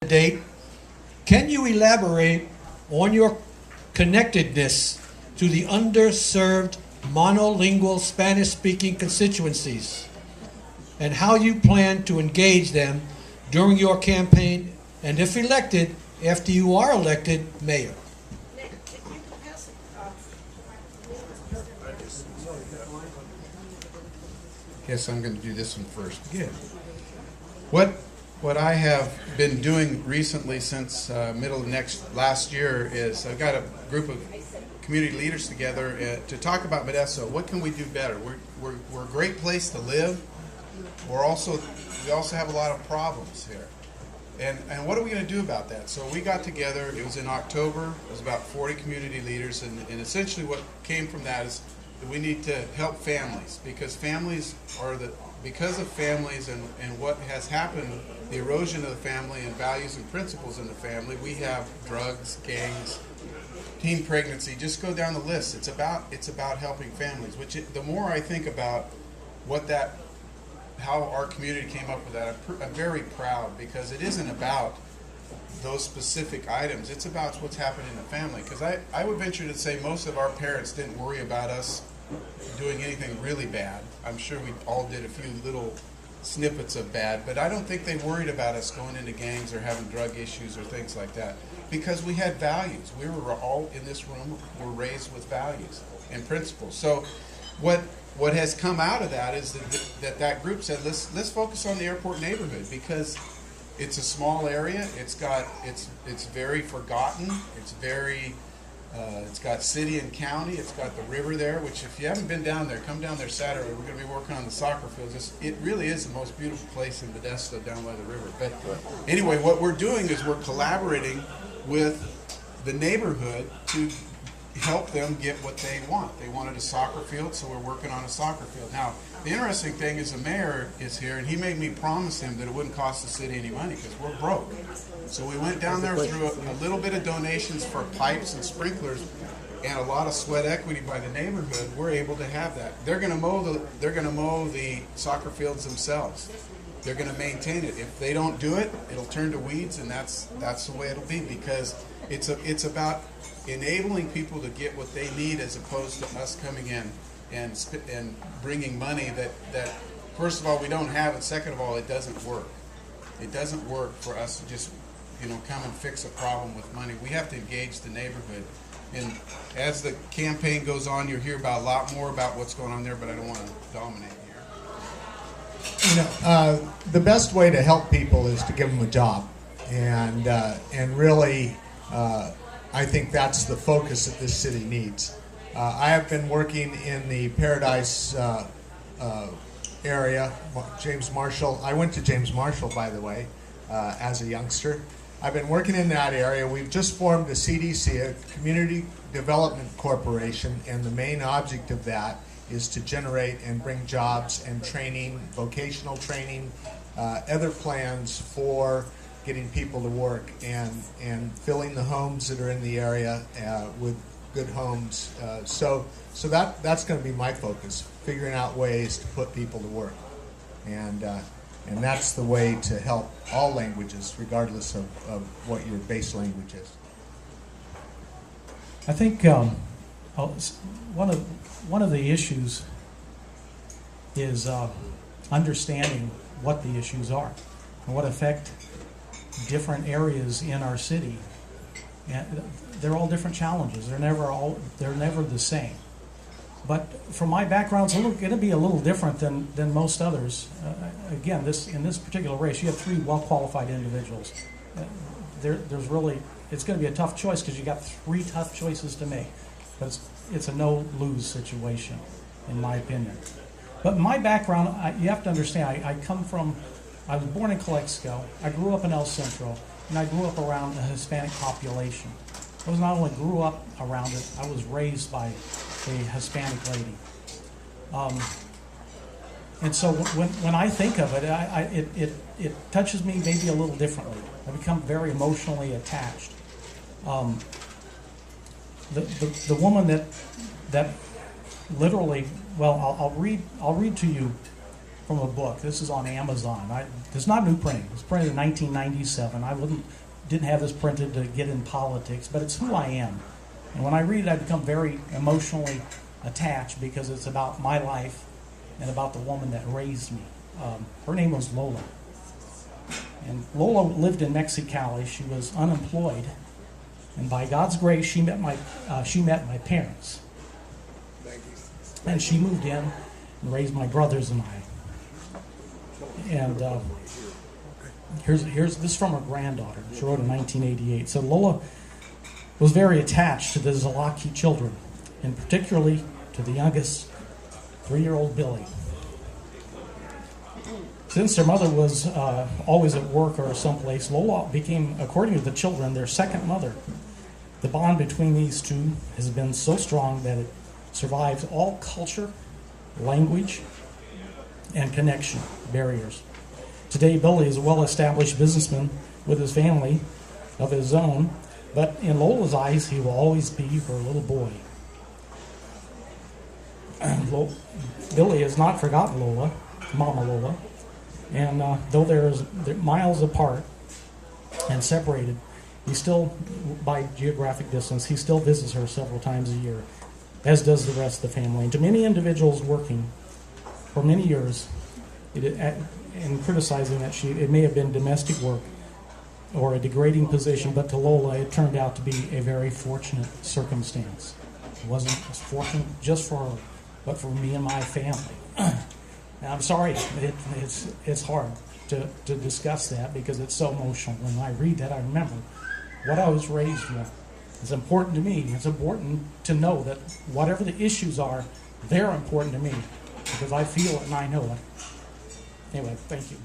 date, can you elaborate on your connectedness to the underserved monolingual Spanish-speaking constituencies and how you plan to engage them during your campaign and, if elected, after you are elected mayor? Guess I'm going to do this one first. Yeah. What I have been doing recently since middle of last year is I've got a group of community leaders together to talk about Modesto. What can we do better? We're a great place to live. We also have a lot of problems here. And what are we going to do about that? So we got together, it was in October, it was about 40 community leaders, and essentially what came from that is that we need to help families, because because of families and what has happened, the erosion of the family and values and principles in the family, we have drugs, gangs, teen pregnancy, just go down the list. It's about helping families, the more I think about how our community came up with that, I'm very proud, because it isn't about those specific items. It's about what's happening in the family. Because I would venture to say most of our parents didn't worry about us doing anything really bad. I'm sure we all did a few little snippets of bad, but I don't think they worried about us going into gangs or having drug issues or things like that, because we had values. We were all in this room were raised with values and principles. So what has come out of that is that group said, let's focus on the airport neighborhood, because it's a small area. It's very forgotten. It's got city and county. It's got the river there, which if you haven't been down there, come down there Saturday. We're going to be working on the soccer fields. It really is the most beautiful place in Modesto, down by the river. But anyway, what we're doing is we're collaborating with the neighborhood to help them get what they want. They wanted a soccer field, so we're working on a soccer field. Now, the interesting thing is the mayor is here, and he made me promise him that it wouldn't cost the city any money, because we're broke. So we went down there through a little bit of donations for pipes and sprinklers and a lot of sweat equity by the neighborhood. We're able to have that. They're going to mow the soccer fields themselves. They're going to maintain it. If they don't do it, it'll turn to weeds, and that's the way it'll be, because it's about enabling people to get what they need, as opposed to us coming in and bringing money that first of all we don't have, and second of all it doesn't work. It doesn't work for us to just come and fix a problem with money. We have to engage the neighborhood, and as the campaign goes on, you'll hear about a lot more about what's going on there, but I don't want to dominate here. The best way to help people is to give them a job, and really I think that's the focus that this city needs. I have been working in the Paradise area, James Marshall. I went to James Marshall, by the way, as a youngster. I've been working in that area. We've just formed a CDC, a Community Development Corporation, and the main object of that is to generate and bring jobs and training, vocational training, other plans for getting people to work and filling the homes that are in the area with good homes. So that's going to be my focus, figuring out ways to put people to work. And that's the way to help all languages, regardless of what your base language is. I think one of the issues is understanding what the issues are and what affect different areas in our city. And they're all different challenges. They're never the same. But from my background, it's going to be a little different than most others. Again, in this particular race, you have three well-qualified individuals. It's going to be a tough choice, because you got three tough choices to make. But it's a no-lose situation, in my opinion. But my background, you have to understand, I was born in Calexico. I grew up in El Centro, and I grew up around a Hispanic population. I was not only grew up around it, I was raised by a Hispanic lady. And so when I think of it, it touches me maybe a little differently. I become very emotionally attached. The woman that literally, well, I'll read to you from a book. This is on Amazon. It's not new printing. It was printed in 1997. Didn't have this printed to get in politics, but it's who I am. And when I read it, I become very emotionally attached because it's about my life and about the woman that raised me. Her name was Lola. And Lola lived in Mexicali. She was unemployed. And by God's grace, she met my parents. And she moved in and raised my brothers and I. And here's this is from her granddaughter. She wrote in 1988. So Lola was very attached to the Zalaki children, and particularly to the youngest 3-year-old Billy. Since their mother was always at work or someplace, Lola became, according to the children, their second mother. The bond between these two has been so strong that it survives all culture, language, and connection barriers. Today, Billy is a well-established businessman with his family of his own, but in Lola's eyes, he will always be her little boy. Billy has not forgotten Lola, Mama Lola, and though they're miles apart and separated, he still, by geographic distance, he still visits her several times a year, as does the rest of the family. And to many individuals working for many years, and criticizing that it may have been domestic work or a degrading position, but to Lola it turned out to be a very fortunate circumstance. It wasn't fortunate just for her, but for me and my family. Now, I'm sorry, it's hard to discuss that because it's so emotional. When I read that, I remember what I was raised with. It's important to me. It's important to know that whatever the issues are, they're important to me because I feel it and I know it. Anyway, thank you.